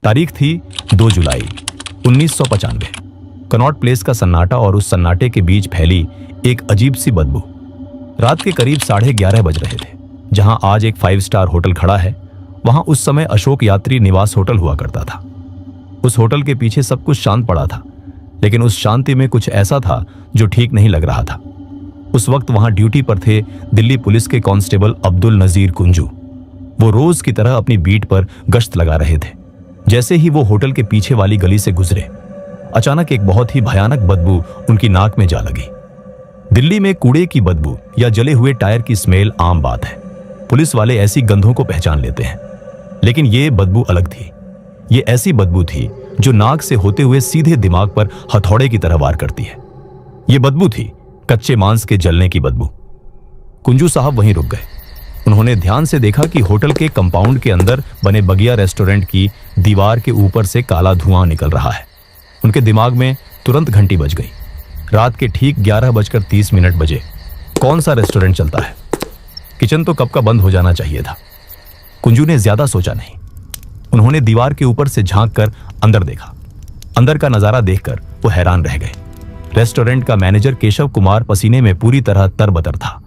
तारीख थी 2 जुलाई 1995। Connaught place का सन्नाटा और उस सन्नाटे के बीच फैली एक अजीब सी बदबू। रात के करीब 11:30 बज रहे थे। जहां आज एक 5 स्टार होटल खड़ा है, वहां उस समय अशोक यात्री निवास होटल हुआ करता था। उस होटल के पीछे सब कुछ शांत पड़ा था, लेकिन उस शांति में कुछ ऐसा था जो ठीक नहीं लग रहा था। उस वक्त वहां ड्यूटी पर थे दिल्ली पुलिस के कांस्टेबल अब्दुल नजीर कुंजू। वो रोज की तरह अपनी बीट पर गश्त लगा रहे थे। जैसे ही वो होटल के पीछे वाली गली से गुजरे, अचानक एक बहुत ही भयानक बदबू उनकी नाक में जा लगी। दिल्ली में कूड़े की बदबू या जले हुए टायर की स्मेल आम बात है। पुलिस वाले ऐसी गंधों को पहचान लेते हैं, लेकिन ये बदबू अलग थी। ये ऐसी बदबू थी जो नाक से होते हुए सीधे दिमाग पर हथौड़े की तरह वार करती है। ये बदबू थी कच्चे मांस के जलने की बदबू। कुंजू साहब वहीं रुक गए। उन्होंने ध्यान से देखा कि होटल के कंपाउंड के अंदर बने बगिया रेस्टोरेंट की दीवार के ऊपर से काला धुआं निकल रहा है। उनके दिमाग में तुरंत घंटी बज गई। रात के ठीक 11:30 बजे। कौन सा रेस्टोरेंट चलता है? किचन तो कब का बंद हो जाना चाहिए था। कुंजू ने ज्यादा सोचा नहीं। उन्होंने दीवार के ऊपर से झांक कर अंदर देखा। अंदर का नजारा देखकर वो हैरान रह गए। रेस्टोरेंट का मैनेजर केशव कुमार पसीने में पूरी तरह तरबतर था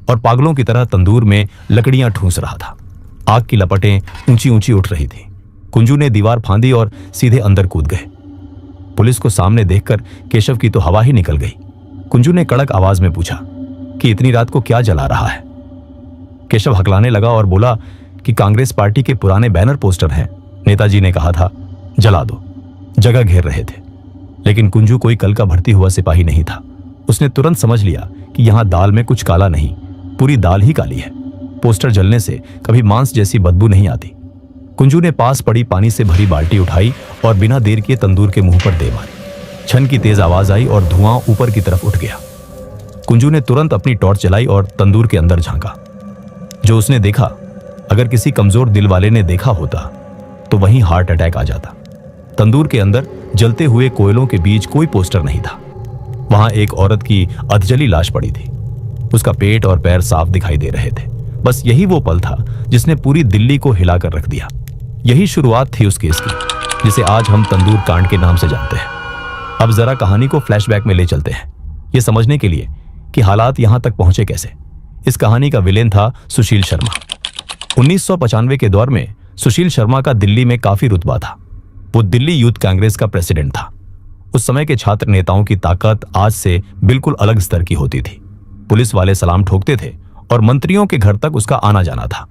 और पागलों की तरह तंदूर में लकड़ियां ठूंस रहा था। आग की लपटें ऊंची ऊंची उठ रही थी। कुंजू ने दीवार फांदी और सीधे अंदर कूद गए। पुलिस को सामने देखकर केशव की तो हवा ही निकल गई। कुंजू ने कड़क आवाज में पूछा कि इतनी रात को क्या जला रहा है? केशव हकलाने लगा और बोला कि कांग्रेस पार्टी के पुराने बैनर पोस्टर हैं। नेताजी ने कहा था जला दो। जगह घेर रहे थे, लेकिन कुंजू कोई कल का भर्ती हुआ सिपाही नहीं था। उसने तुरंत समझ लिया कि यहां दाल में कुछ काला नहीं, पूरी दाल ही काली है। पोस्टर जलने से कभी मांस जैसी बदबू नहीं आती। कुंजू ने पास पड़ी पानी से भरी बाल्टी उठाई और बिना देर किए तंदूर के मुंह पर दे मारी। छन की तेज आवाज आई और धुआं ऊपर की तरफ उठ गया। कुंजू ने तुरंत अपनी टॉर्च जलाई और तंदूर के अंदर झांका। जो उसने देखा, अगर किसी कमजोर दिल वाले ने देखा होता तो वहीं हार्ट अटैक आ जाता। तंदूर के अंदर जलते हुए कोयलों के बीच कोई पोस्टर नहीं था। वहां एक औरत की अधजली लाश पड़ी थी। उसका पेट और पैर साफ दिखाई दे रहे थे। बस यही वो पल था जिसने पूरी दिल्ली को हिलाकर रख दिया। यही शुरुआत थी उस केस की, जिसे आज हम तंदूर कांड के नाम से जानते हैं। अब जरा कहानी को फ्लैशबैक में ले चलते हैं, ये समझने के लिए कि हालात यहां तक पहुंचे कैसे। इस कहानी का विलेन था सुशील शर्मा। 1995 के दौर में सुशील शर्मा का दिल्ली में काफी रुतबा था। वो दिल्ली यूथ कांग्रेस का प्रेसिडेंट था। उस समय के छात्र नेताओं की ताकत आज से बिल्कुल अलग स्तर की होती थी। पुलिस वाले सलाम ठोकते थे और मंत्रियों के घर तक उसका आना जाना था।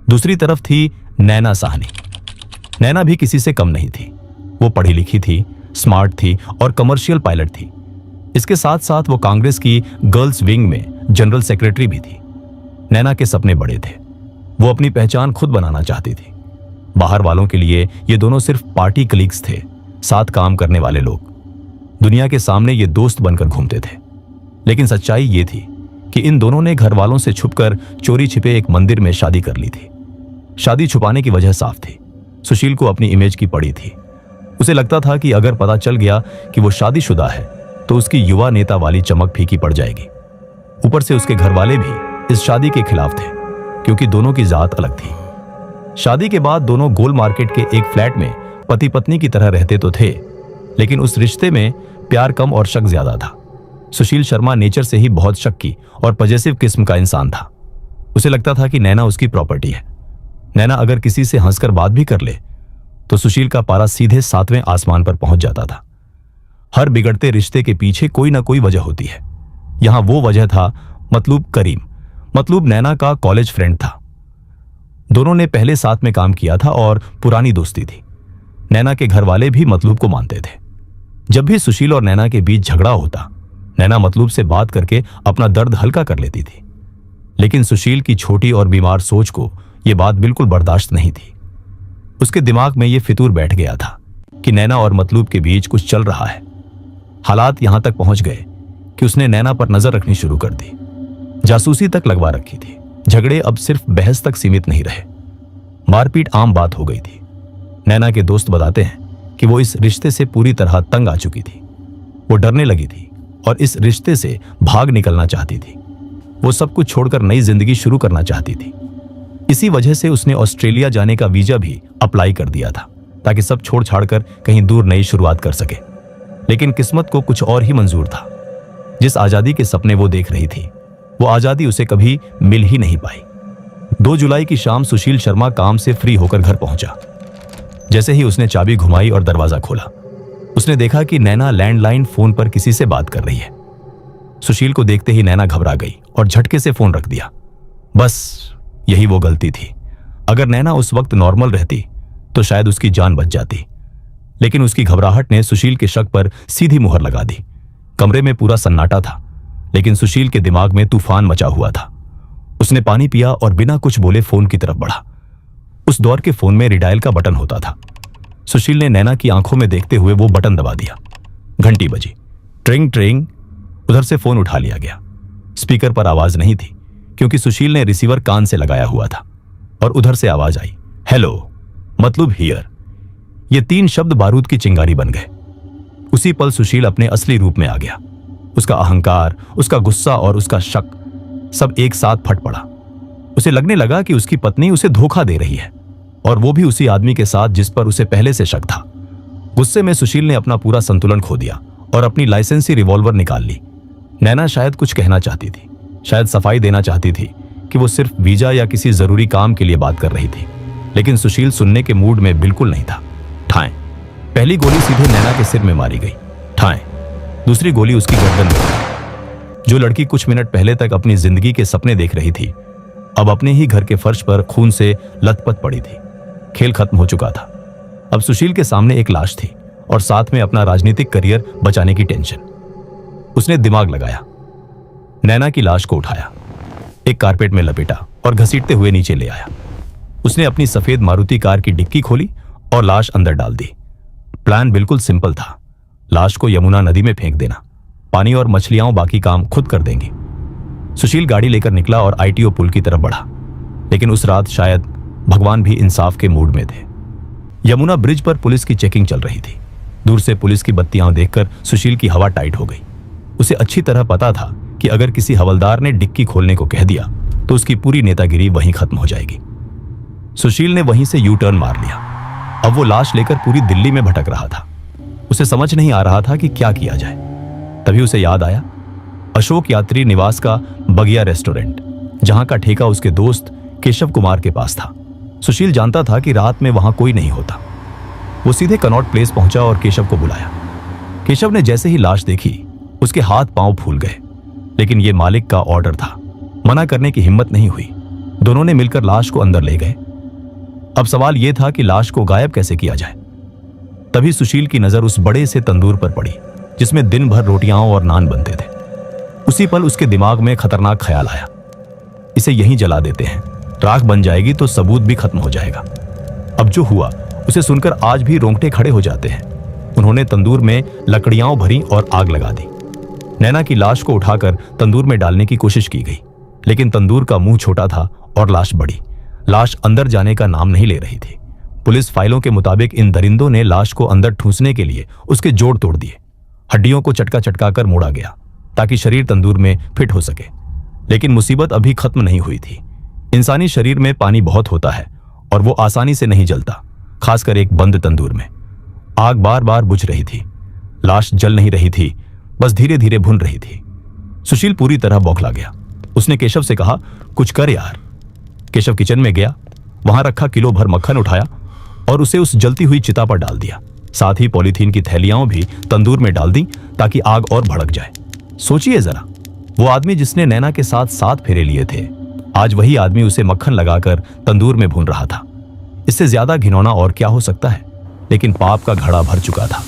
दूसरी तरफ थी नैना साहनी। नैना भी किसी से कम नहीं थी। वो पढ़ी लिखी थी, स्मार्ट थी और कमर्शियल पायलट थी। इसके साथ साथ वो कांग्रेस की गर्ल्स विंग में जनरल सेक्रेटरी भी थी। नैना के सपने बड़े थे। वो अपनी पहचान खुद बनाना चाहती थी। बाहर वालों के लिए ये दोनों सिर्फ पार्टी कलीग्स थे, साथ काम करने वाले लोग। दुनिया के सामने ये दोस्त बनकर घूमते थे। लेकिन सच्चाई ये थी कि इन दोनों ने घर वालों से छुपकर चोरी छिपे एक मंदिर में शादी कर ली थी। शादी छुपाने की वजह साफ थी। सुशील को अपनी इमेज की पड़ी थी। उसे लगता था कि अगर पता चल गया कि वो शादीशुदा है तो उसकी युवा नेता वाली चमक फीकी पड़ जाएगी। ऊपर से उसके घर वाले भी इस शादी के खिलाफ थे, क्योंकि दोनों की जात अलग थी। शादी के बाद दोनों गोल मार्केट के एक फ्लैट में पति पत्नी की तरह रहते तो थे, लेकिन उस रिश्ते में प्यार कम और शक ज्यादा था। सुशील शर्मा नेचर से ही बहुत शक्की और पजेसिव किस्म का इंसान था। उसे लगता था कि नैना उसकी प्रॉपर्टी है। नैना अगर किसी से हंसकर बात भी कर ले तो सुशील का पारा सीधे 7वें आसमान पर पहुंच जाता था। हर बिगड़ते रिश्ते के पीछे कोई ना कोई वजह होती है। यहां वो वजह था मतलूब करीम। मतलूब नैना का कॉलेज फ्रेंड था। दोनों ने पहले साथ में काम किया था और पुरानी दोस्ती थी। नैना के घर वाले भी मतलूब को मानते थे। जब भी सुशील और नैना के बीच झगड़ा होता, नैना मतलूब से बात करके अपना दर्द हल्का कर लेती थी। लेकिन सुशील की छोटी और बीमार सोच को यह बात बिल्कुल बर्दाश्त नहीं थी। उसके दिमाग में यह फितूर बैठ गया था कि नैना और मतलूब के बीच कुछ चल रहा है। हालात यहां तक पहुंच गए कि उसने नैना पर नजर रखनी शुरू कर दी। जासूसी तक लगवा रखी थी। झगड़े अब सिर्फ बहस तक सीमित नहीं रहे, मारपीट आम बात हो गई थी। नैना के दोस्त बताते हैं कि वो इस रिश्ते से पूरी तरह तंग आ चुकी थी। वो डरने लगी थी और इस रिश्ते से भाग निकलना चाहती थी। वो सब कुछ छोड़कर नई जिंदगी शुरू करना चाहती थी। इसी वजह से उसने ऑस्ट्रेलिया जाने का वीजा भी अप्लाई कर दिया था। ताकि सब छोड़ छाड़ कर कहीं दूर नई शुरुआत कर सके। लेकिन किस्मत को कुछ और ही मंजूर था। जिस आजादी के सपने वो देख रही थी, वो आजादी उसे कभी मिल ही नहीं पाई। 2 जुलाई की शाम सुशील शर्मा काम से फ्री होकर घर पहुंचा। जैसे ही उसने चाबी घुमाई और दरवाजा खोला, उसने देखा कि नैना लैंडलाइन फोन पर किसी से बात कर रही है। सुशील को देखते ही नैना घबरा गई और झटके से फोन रख दिया। बस यही वो गलती थी। अगर नैना उस वक्त नॉर्मल रहती तो शायद उसकी जान बच जाती। लेकिन उसकी घबराहट ने सुशील के शक पर सीधी मुहर लगा दी। कमरे में पूरा सन्नाटा था, लेकिन सुशील के दिमाग में तूफान मचा हुआ था। उसने पानी पिया और बिना कुछ बोले फोन की तरफ बढ़ा। उस दौर के फोन में रिडायल का बटन होता था। सुशील ने नैना की आंखों में देखते हुए वो बटन दबा दिया। घंटी बजी। ट्रिंग ट्रिंग। उधर से फोन उठा लिया गया। स्पीकर पर आवाज नहीं थी, क्योंकि सुशील ने रिसीवर कान से लगाया हुआ था। और उधर से आवाज आई, हेलो, मतलब हियर। ये 3 शब्द बारूद की चिंगारी बन गए। उसी पल सुशील अपने असली रूप में आ गया। उसका अहंकार, उसका गुस्सा और उसका शक सब एक साथ फट पड़ा। उसे लगने लगा कि उसकी पत्नी उसे धोखा दे रही है, और वो भी उसी आदमी के साथ जिस पर उसे पहले से शक था। गुस्से में सुशील ने अपना पूरा संतुलन खो दिया और अपनी लाइसेंसी रिवॉल्वर निकाल ली। नैना शायद कुछ कहना चाहती थी, शायद सफाई देना चाहती थी कि वो सिर्फ वीजा या किसी जरूरी काम के लिए बात कर रही थी, लेकिन सुशील सुनने के मूड में बिल्कुल नहीं था। ठाएं। पहली गोली सीधे नैना के सिर में मारी गई। ठाएं। दूसरी गोली उसकी गर्दन में गई। जो लड़की कुछ मिनट पहले तक अपनी जिंदगी के सपने देख रही थी, अब अपने ही घर के फर्श पर खून से लथपथ पड़ी थी। खेल खत्म हो चुका था। अब सुशील के सामने एक लाश थी और साथ में अपना राजनीतिक करियर बचाने की टेंशन। उसने दिमाग लगाया। नैना की लाश को उठाया, एक कारपेट में लपेटा और घसीटते हुए नीचे ले आया। उसने अपनी सफेद मारुति कार की डिक्की खोली और लाश अंदर डाल दी। प्लान बिल्कुल सिंपल था। लाश को यमुना नदी में फेंक देना। पानी और मछलियां बाकी काम खुद कर देंगी। सुशील गाड़ी लेकर निकला और आईटीओ पुल की तरफ बढ़ा। लेकिन उस रात शायद भगवान भी इंसाफ के मूड में थे। यमुना ब्रिज पर पुलिस की चेकिंग चल रही थी। दूर से पुलिस की बत्तियां देखकर सुशील की हवा टाइट हो गई। उसे अच्छी तरह पता था कि अगर किसी हवलदार ने डिक्की खोलने को कह दिया तो उसकी पूरी नेतागिरी वहीं खत्म हो जाएगी। सुशील ने वहीं से यू टर्न मार लिया। अब वो लाश लेकर पूरी दिल्ली में भटक रहा था। उसे समझ नहीं आ रहा था कि क्या किया जाए। तभी उसे याद आया अशोक यात्री निवास का बगिया रेस्टोरेंट, जहां का ठेका उसके दोस्त केशव कुमार के पास था। सुशील जानता था कि रात में वहां कोई नहीं होता। वो सीधे कनॉट प्लेस पहुंचा और केशव को बुलाया। केशव ने जैसे ही लाश देखी, उसके हाथ पांव फूल गए। लेकिन ये मालिक का ऑर्डर था, मना करने की हिम्मत नहीं हुई। दोनों ने मिलकर लाश को अंदर ले गए। अब सवाल यह था कि लाश को गायब कैसे किया जाए। तभी सुशील की नजर उस बड़े से तंदूर पर पड़ी जिसमें दिन भर रोटियां और नान बनते थे। उसी पल उसके दिमाग में खतरनाक ख्याल आया, इसे यहीं जला देते हैं, राख बन जाएगी तो सबूत भी खत्म हो जाएगा। अब जो हुआ उसे सुनकर आज भी रोंगटे खड़े हो जाते हैं। उन्होंने तंदूर में लकड़ियां भरी और आग लगा दी। नैना की लाश को उठाकर तंदूर में डालने की कोशिश की गई, लेकिन तंदूर का मुंह छोटा था और लाश बड़ी। लाश अंदर जाने का नाम नहीं ले रही थी। पुलिस फाइलों के मुताबिक इन दरिंदों ने लाश को अंदर ठूंसने के लिए उसके जोड़ तोड़ दिए। हड्डियों को चटका चटका कर मोड़ा गया ताकि शरीर तंदूर में फिट हो सके। लेकिन मुसीबत अभी खत्म नहीं हुई थी। इंसानी शरीर में पानी बहुत होता है और वो आसानी से नहीं जलता, खासकर एक बंद तंदूर में। आग बार बार बुझ रही थी। लाश जल नहीं रही थी, बस धीरे धीरे भुन रही थी। सुशील पूरी तरह बौखला गया। उसने केशव से कहा, कुछ कर यार। केशव किचन में गया, वहां रखा किलो भर मक्खन उठाया और उसे उस जलती हुई चिता पर डाल दिया। साथ ही पॉलीथीन की थैलियां भी तंदूर में डाल दी ताकि आग और भड़क जाए। सोचिए जरा, वो आदमी जिसने नैना के साथ 7 फेरे लिए थे, आज वही आदमी उसे मक्खन लगाकर तंदूर में भून रहा था। इससे ज्यादा घिनौना और क्या हो सकता है। लेकिन पाप का घड़ा भर चुका था।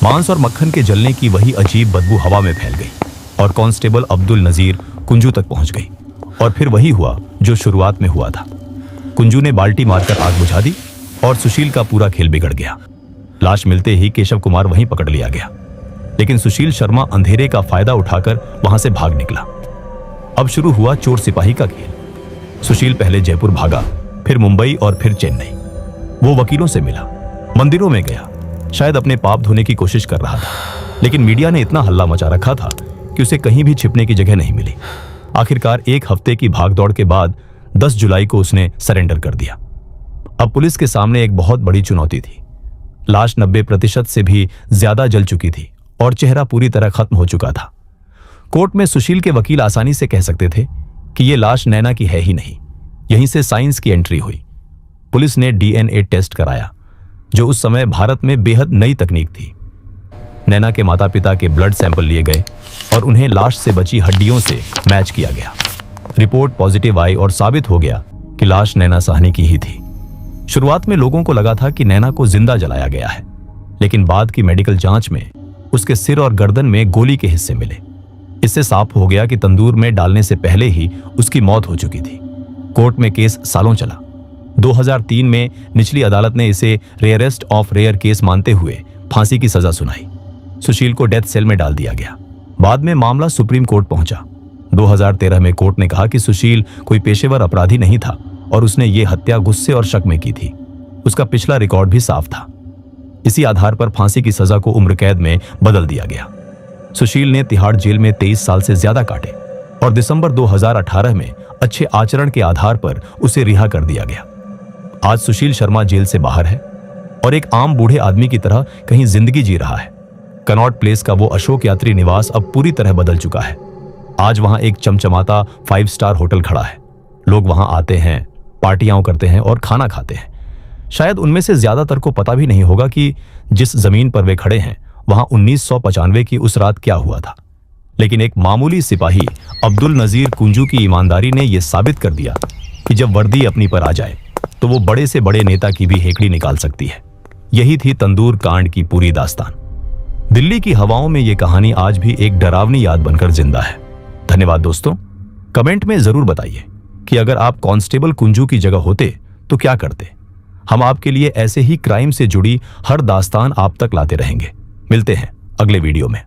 मांस और मक्खन के जलने की वही अजीब बदबू हवा में फैल गई और कांस्टेबल अब्दुल नजीर कुंजू तक पहुंच गई। और फिर वही हुआ जो शुरुआत में हुआ था। कुंजू ने बाल्टी मारकर आग बुझा दी और सुशील का पूरा खेल बिगड़ गया। लाश मिलते ही केशव कुमार वहीं पकड़ लिया गया, लेकिन सुशील शर्मा अंधेरे का फायदा उठाकर वहां से भाग निकला। अब शुरू हुआ चोर सिपाही का खेल। सुशील पहले जयपुर भागा, फिर मुंबई और फिर चेन्नई। वो वकीलों से मिला, मंदिरों में गया, शायद अपने पाप धोने की कोशिश कर रहा था। लेकिन मीडिया ने इतना हल्ला मचा रखा था कि उसे कहीं भी छिपने की जगह नहीं मिली। आखिरकार 1 हफ्ते की भागदौड़ के बाद 10 जुलाई को उसने सरेंडर कर दिया। अब पुलिस के सामने एक बहुत बड़ी चुनौती थी। लाश 90% से भी ज्यादा जल चुकी थी और चेहरा पूरी तरह खत्म हो चुका था। कोर्ट में सुशील के वकील आसानी से कह सकते थे कि यह लाश नैना की है ही नहीं। यहीं से साइंस की एंट्री हुई। पुलिस ने डीएनए टेस्ट कराया, जो उस समय भारत में बेहद नई तकनीक थी। नैना के माता पिता के ब्लड सैंपल लिए गए और उन्हें लाश से बची हड्डियों से मैच किया गया। रिपोर्ट पॉजिटिव आई और साबित हो गया कि लाश नैना साहनी की ही थी। शुरुआत में लोगों को लगा था कि नैना को जिंदा जलाया गया है, लेकिन बाद की मेडिकल जांच में उसके सिर और गर्दन में गोली के हिस्से मिले। इससे साफ हो गया कि तंदूर में डालने से पहले ही उसकी मौत हो चुकी थी। कोर्ट में केस सालों चला। 2003 में निचली अदालत ने इसे रेयरेस्ट ऑफ रेयर केस मानते हुए फांसी की सजा सुनाई। सुशील को डेथ सेल में डाल दिया गया। बाद में मामला सुप्रीम कोर्ट पहुंचा। 2013 में कोर्ट ने कहा कि सुशील कोई पेशेवर अपराधी नहीं था और उसने ये हत्या गुस्से और शक में की थी। उसका पिछला रिकॉर्ड भी साफ था। इसी आधार पर फांसी की सजा को उम्र कैद में बदल दिया गया। सुशील ने तिहाड़ जेल में 23 साल से ज्यादा काटे और दिसंबर 2018 में अच्छे आचरण के आधार पर उसे रिहा कर दिया गया। आज सुशील शर्मा जेल से बाहर है और एक आम बूढ़े आदमी की तरह कहीं जिंदगी जी रहा है। कनॉट प्लेस का वो अशोक यात्री निवास अब पूरी तरह बदल चुका है। आज वहां एक चमचमाता 5 स्टार होटल खड़ा है। लोग वहां आते हैं, पार्टियां करते हैं और खाना खाते हैं। शायद उनमें से ज्यादातर को पता भी नहीं होगा कि जिस जमीन पर वे खड़े हैं वहां 1995 की उस रात क्या हुआ था। लेकिन एक मामूली सिपाही अब्दुल नजीर कुंजू की ईमानदारी ने यह साबित कर दिया कि जब वर्दी अपनी पर आ जाए तो वो बड़े से बड़े नेता की भी हेकड़ी निकाल सकती है। यही थी तंदूर कांड की पूरी दास्तान। दिल्ली की हवाओं में यह कहानी आज भी एक डरावनी याद बनकर जिंदा है। धन्यवाद दोस्तों। कमेंट में जरूर बताइए कि अगर आप कांस्टेबल कुंजू की जगह होते तो क्या करते। हम आपके लिए ऐसे ही क्राइम से जुड़ी हर दास्तान आप तक लाते रहेंगे। मिलते हैं अगले वीडियो में।